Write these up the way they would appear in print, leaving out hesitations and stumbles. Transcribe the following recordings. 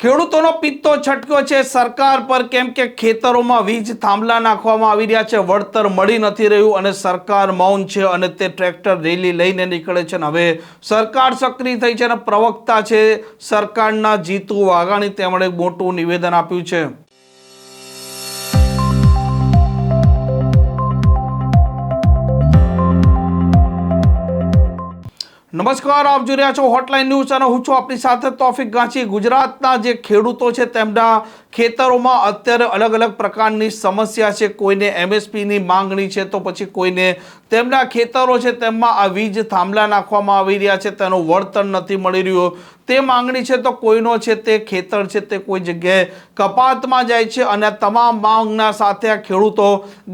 ખેડૂતોનો પિત્તો છટક્યો છે સરકાર પર, કેમ કે ખેતરોમાં વીજ થાંભલા નાખવામાં આવી રહ્યા છે, વળતર મળી નથી રહ્યું અને સરકાર મૌન છે અને તે ટ્રેક્ટર રેલી લઈને નીકળે છે. હવે સરકાર સક્રિય થઈ છે અને પ્રવક્તા છે સરકારના જીતુ વાઘાણી, તેમણે મોટું નિવેદન આપ્યું છે. નમસ્કાર, આપ જોઈ રહ્યા છો હોટલાઇન ન્યૂઝ અને હું છું આપની સાથે તોફિક ગાંચી. ગુજરાતના જે ખેડૂતો છે તેમના ખેતરોમાં અત્યારે અલગ અલગ પ્રકારની સમસ્યા છે. કોઈને MSPની માંગણી છે, તો પછી કોઈને તેમના ખેતરો છે તેમાં આ વીજ થાંભલા નાખવામાં આવી રહ્યા છે, તેનું વળતર નથી મળી રહ્યું તે માંગણી છે. તો કોઈનો છે તે ખેતર છે તે કોઈ જગ્યાએ કપાતમાં જાય છે અને તમામ માંગના સાથે આ ખેડૂતો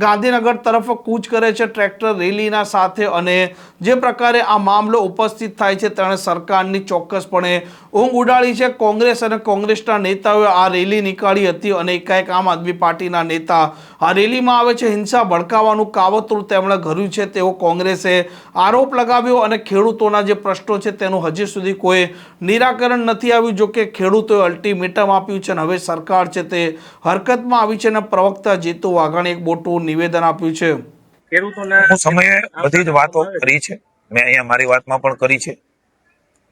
ગાંધીનગર તરફ કૂચ કરે છે ટ્રેક્ટર રેલીના સાથે. અને જે પ્રકારે આ મામલો ઉપસ્થિત થાય છે તેણે સરકારની ચોક્કસપણે ઊંઘ ઉડાડી છે. કોંગ્રેસ અને કોંગ્રેસના નેતાઓએ આ રેલી નીકાળી હતી અને એકાએક આમ આદમી પાર્ટીના નેતા આ રેલીમાં આવે છે. હિંસા ભડકાવવાનું કાવતરું તેમણે ઘડ્યું છે તેવો કોંગ્રેસે આરોપ લગાવ્યો અને ખેડૂતોના જે પ્રશ્નો છે તેનું હજી સુધી કોઈ નિરાકરણ નથી આવ્યું. જો કે ખેડૂતોએ અલ્ટિમેટમ આપ્યું છે અને હવે સરકાર છે તે હરકતમાં આવી છે અને પ્રવક્તા જીતુ વાઘાણી એક મોટું નિવેદન આપ્યું છે. ખેડૂતોના સમયે બધી જ વાતો કરી છે, મેં અહીંયા મારી વાતમાં પણ કરી છે.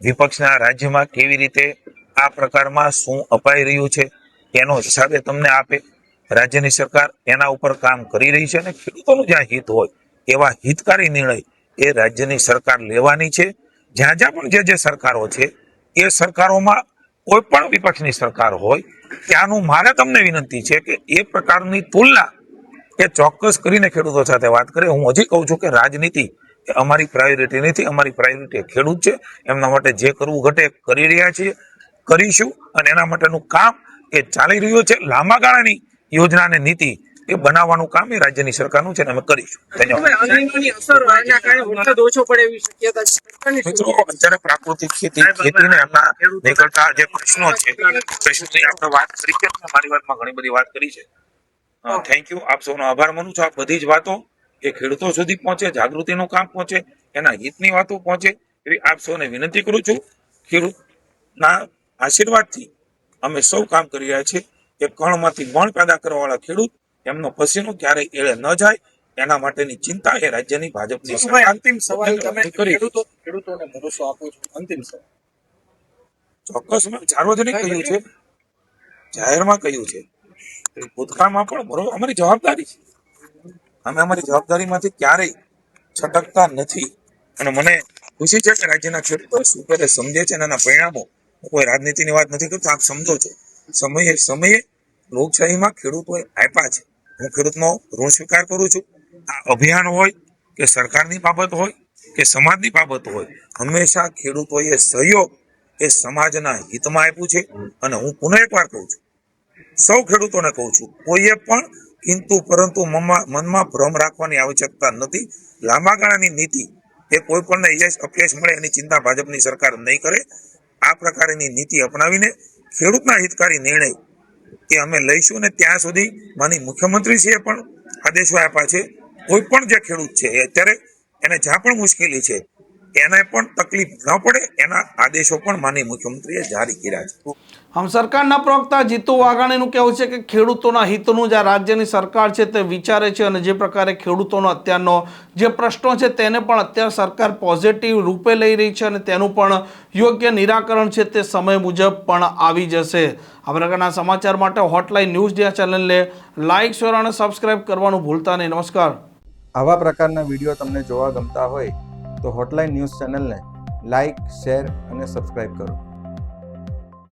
વિપક્ષના રાજ્યમાં કેવી રીતે આ પ્રકારમાં શું અપાઈ રહ્યું છે એનો હિસાબે તમને આપે. રાજ્યની સરકાર એના ઉપર કામ કરી રહી છે અને ખેડૂતોનું જ્યાં હિત હોય એવા હિતકારી નિર્ણય એ રાજ્યની સરકાર લેવાની છે. જ્યાં જ્યાં પણ જે સરકારો છે એ સરકારોમાં કોઈ પણ વિપક્ષની સરકાર હોય ત્યાંનું મારે તમને વિનંતી છે કે એ પ્રકારની તુલના એ ચોક્કસ કરીને ખેડૂતો સાથે વાત કરે. હું હજી કહું છું કે રાજનીતિ એ અમારી પ્રાયોરિટી નથી, અમારી પ્રાયોરિટી ખેડૂત છે. એમના માટે જે કરવું ઘટે કરી રહ્યા છીએ, કરીશું અને એના માટેનું કામ એ ચાલી રહ્યું છે. લાંબા ગાળાની યોજના અને નીતિ એ બનાવવાનું કામ એ રાજ્યની સરકારનું છે અને અમે કરીશું. અત્યારે પ્રાકૃતિક ખેતીને એમના નીકળતા જે પ્રશ્નો છે પ્રશ્નોની આપણે વાત કરી છે, મારી વાતમાં ઘણી બધી વાત કરી છે. થેન્ક યુ, આપ સૌનો આભાર માનું છું. આ બધી જ વાતો એ ખેડૂતો સુધી પહોંચે, જાગૃતિનું કામ પહોંચે, એના હિતની વાતો પહોંચે એવી આપ સૌને વિનંતી કરું છું. ખેડૂતના આશીર્વાદથી અમે સૌ કામ કરી રહ્યા છીએ. એ કણમાંથી બણ પેદા કરવાવાળા ખેડૂત એમનો પસીનો ક્યારેય એળે ન જાય એના માટેની ચિંતા એ રાજ્યની ભાજપની સરકાર. અંતિમ સવાલ ખેડૂતોને ભરોસો આપો છો? અંતિમ સવાલ ચોક્કસ મેં સાર્વજનિક કહ્યું છે, જાહેરમાં કહ્યું છે, ભૂતકાળમાં પણ અમારી જવાબદારી છે. અમે અમારી જવાબદારીમાંથી ક્યારેય છટકતા નથી અને મને ખુશી છે કે રાજ્યના ખેડૂતો શું કરે સમજે છે અને એના પરિણામો. કોઈ રાજનીતિની વાત નથી કરતો, આપ સમજો છો. સમયે લોકશાહીમાં ખેડૂતોએ આપ્યા છે. હું ખેડૂતનો ઋણ સ્વીકાર કરું છું. આ અભિયાન હોય કે સરકારની બાબત હોય કે સમાજની બાબત હોય, હંમેશા ખેડૂતોએ સહયોગ એ સમાજના હિતમાં આપ્યું છે. અને હું પુનઃ એકવાર કહું છું, સૌ ખેડૂતોને કહું છું, કોઈએ પણ કિંતુ પરંતુ મનમાં ભ્રમ રાખવાની આવશ્યકતા નથી. લાંબા ગાળાની નીતિ એ કોઈ પણને યશ અપયશ મળે એની ચિંતા ભાજપની સરકાર નહીં કરે. આ પ્રકારની નીતિ અપનાવીને ખેડૂતના હિતકારી નિર્ણય એ અમે લઈશું અને ત્યાં સુધી માની મુખ્યમંત્રીશ્રીએ પણ આદેશો આપ્યા છે. કોઈ પણ જે ખેડૂત છે એ અત્યારે એને જ્યાં પણ મુશ્કેલી છે એને પણ તકલીફ ન પડે એના આદેશો પણ માનનીય મુખ્યમંત્રીએ જારી કર્યા છે. આમ સરકારના પ્રવક્તા જીતુ વાઘાણીનું કહેવું છે કે ખેડૂતોના હિતનું જે રાજ્યની સરકાર છે તે વિચારે છે અને જે પ્રકારે ખેડૂતોનો અત્યારનો જે પ્રશ્નો છે તેને પણ અત્યારે સરકાર પોઝિટિવ રૂપે લઈ રહી છે અને તેનું પણ યોગ્ય નિરાકરણ છે તે સમય મુજબ પણ આવી જશે. આ પ્રકારના સમાચાર માટે હોટલાઇન ન્યૂઝ ડિયા ચેનલને લાઇક, શેર અને સબસ્ક્રાઇબ કરવાનું ભૂલતા નહીં. નમસ્કાર. આવા પ્રકારના વિડીયો તમને જોવા ગમતા હોય તો હોટલાઇન ન્યૂઝ ચેનલને લાઇક, શેર અને સબસ્ક્રાઇબ કરો.